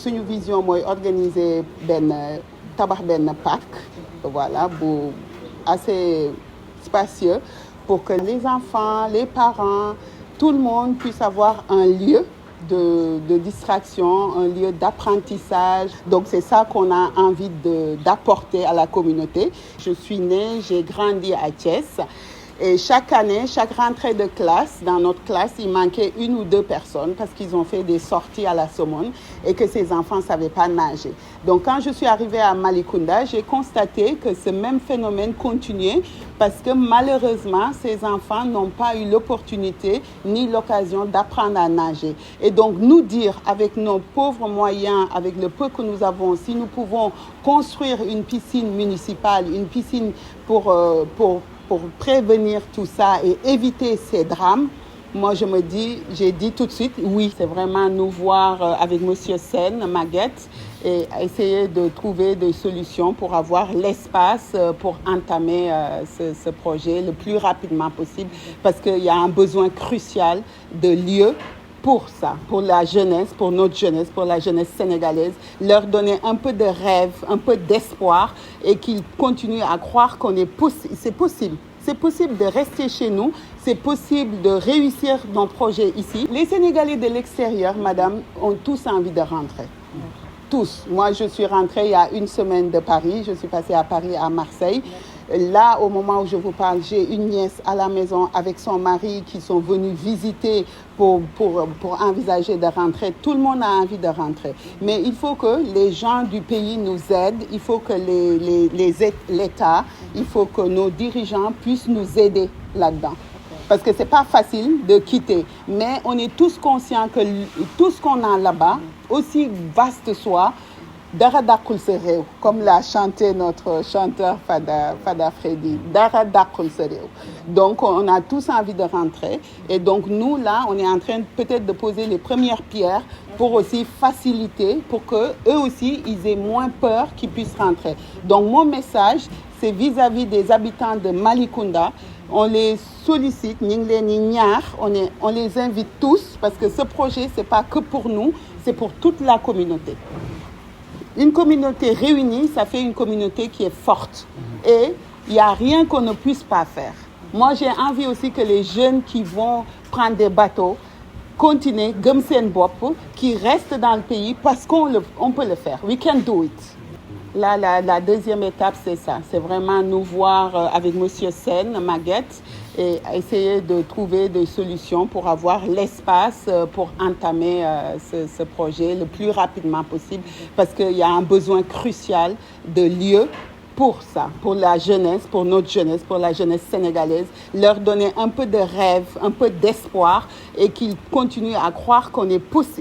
suñu vision mooy organiser tabax benn parc voilà assez spacieux pour que les enfants, les parents, tout le monde puisse avoir un lieu de distraction, un lieu d'apprentissage. Donc c'est ça qu'on a envie d'apporter à la communauté. Je suis née, j'ai grandi à Thiès. Et chaque année, chaque rentrée de classe, dans notre classe, il manquait 1 ou 2 personnes parce qu'ils ont fait des sorties à la Somone et que ces enfants ne savaient pas nager. Donc quand je suis arrivée à Malicounda, j'ai constaté que ce même phénomène continuait parce que malheureusement, ces enfants n'ont pas eu l'opportunité ni l'occasion d'apprendre à nager. Et donc nous dire, avec nos pauvres moyens, avec le peu que nous avons, si nous pouvons construire une piscine municipale, une piscine pour prévenir tout ça et éviter ces drames, moi j'ai dit tout de suite, oui, c'est vraiment nous voir avec Monsieur Sen, Maguette, et essayer de trouver des solutions pour avoir l'espace pour entamer ce projet le plus rapidement possible, parce qu'il y a un besoin crucial de lieux pour ça, pour la jeunesse, pour notre jeunesse, pour la jeunesse sénégalaise, leur donner un peu de rêve, un peu d'espoir et qu'ils continuent à croire c'est possible. C'est possible de rester chez nous, c'est possible de réussir nos projets ici. Les Sénégalais de l'extérieur, madame, ont tous envie de rentrer. Tous. Moi, je suis rentrée il y a 1 semaine de Paris, je suis passée à Paris, à Marseille. Là, au moment où je vous parle, j'ai une nièce à la maison avec son mari qui sont venus visiter pour envisager de rentrer. Tout le monde a envie de rentrer. Mais il faut que les gens du pays nous aident. Il faut que l'État, il faut que nos dirigeants puissent nous aider là-dedans. Parce que ce n'est pas facile de quitter. Mais on est tous conscients que tout ce qu'on a là-bas, aussi vaste soit, dara dàqul sa réew, comme l'a chanté notre chanteur Fada Freddy, dara dàqul sa réew. Donc on a tous envie de rentrer et donc nous là on est en train peut-être de poser les premières pierres pour aussi faciliter, pour que eux aussi ils aient moins peur qu'ils puissent rentrer. Donc mon message c'est vis-à-vis des habitants de Malicounda. On les sollicite, on les invite tous parce que ce projet c'est pas que pour nous, c'est pour toute la communauté. Une communauté réunie, ça fait une communauté qui est forte. Et il n'y a rien qu'on ne puisse pas faire. Moi, j'ai envie aussi que les jeunes qui vont prendre des bateaux continuent, gëm seen bopp, qui restent dans le pays parce qu'on peut le faire. We can do it. Là, la deuxième étape, c'est ça. C'est vraiment nous voir avec Monsieur Sen, Maguette, et essayer de trouver des solutions pour avoir l'espace pour entamer ce projet le plus rapidement possible, parce qu'il y a un besoin crucial de lieux pour ça, pour la jeunesse, pour notre jeunesse, pour la jeunesse sénégalaise, leur donner un peu de rêve, un peu d'espoir et qu'ils continuent à croire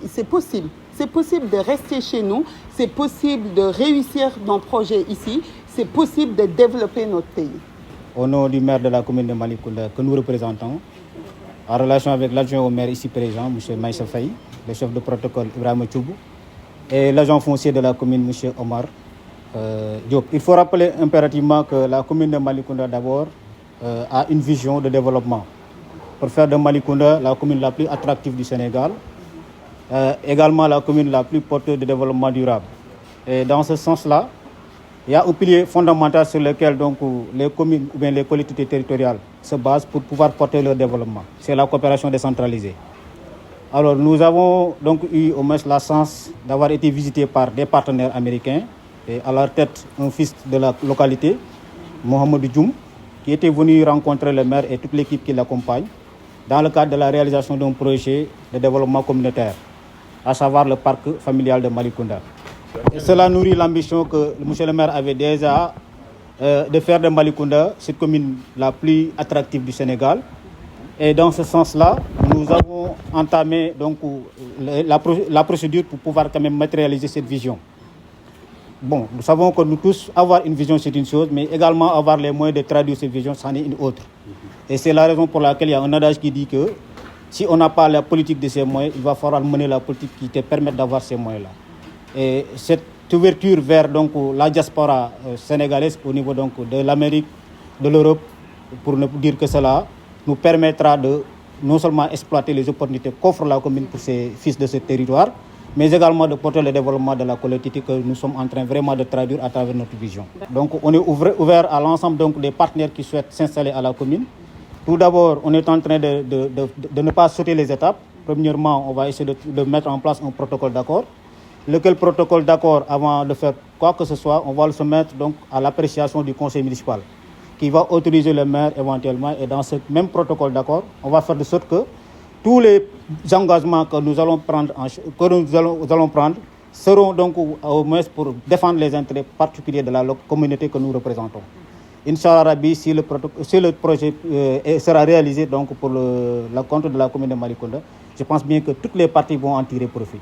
c'est possible. C'est possible de rester chez nous, c'est possible de réussir nos projets ici, c'est possible de développer notre pays. Au nom du maire de la commune de Malicounda que nous représentons, en relation avec l'adjoint au maire ici présent, M. Maïssa Faye, le chef de protocole Ibrahima Tchoubou, et l'agent foncier de la commune, M. Omar Diop. Il faut rappeler impérativement que la commune de Malicounda d'abord a une vision de développement pour faire de Malicounda la commune la plus attractive du Sénégal, également la commune la plus porteuse de développement durable. Et dans ce sens-là, il y a un pilier fondamental sur lequel donc, les communes ou bien les collectivités territoriales se basent pour pouvoir porter leur développement. C'est la coopération décentralisée. Alors nous avons donc eu au moins la chance d'avoir été visités par des partenaires américains et à leur tête un fils de la localité, Mohamed Djoum, qui était venu rencontrer le maire et toute l'équipe qui l'accompagne dans le cadre de la réalisation d'un projet de développement communautaire, à savoir le parc familial de Malicounda. Et cela nourrit l'ambition que M. le maire avait déjà de faire de Malicounda cette commune la plus attractive du Sénégal. Et dans ce sens-là, nous avons entamé donc, la procédure pour pouvoir quand même matérialiser cette vision. Bon, nous savons que nous tous, avoir une vision c'est une chose, mais également avoir les moyens de traduire cette vision, c'en est une autre. Et c'est la raison pour laquelle il y a un adage qui dit que si on n'a pas la politique de ces moyens, il va falloir mener la politique qui te permette d'avoir ces moyens-là. Et cette ouverture vers donc, la diaspora sénégalaise au niveau donc, de l'Amérique, de l'Europe, pour ne dire que cela, nous permettra de non seulement exploiter les opportunités qu'offre la commune pour ces fils de ce territoire, mais également de porter le développement de la collectivité que nous sommes en train vraiment de traduire à travers notre vision. Donc on est ouvert à l'ensemble donc, des partenaires qui souhaitent s'installer à la commune. Tout d'abord, on est en train de ne pas sauter les étapes. Premièrement, on va essayer de mettre en place un protocole d'accord. Lequel protocole d'accord, avant de faire quoi que ce soit, on va le soumettre donc à l'appréciation du conseil municipal, qui va autoriser le maire éventuellement. Et dans ce même protocole d'accord, on va faire de sorte que tous les engagements que nous allons prendre, seront donc au moins pour défendre les intérêts particuliers de la communauté que nous représentons. Inch'Allah Rabbi, si le projet sera réalisé donc pour le compte de la commune de Malicounda, je pense bien que toutes les parties vont en tirer profit.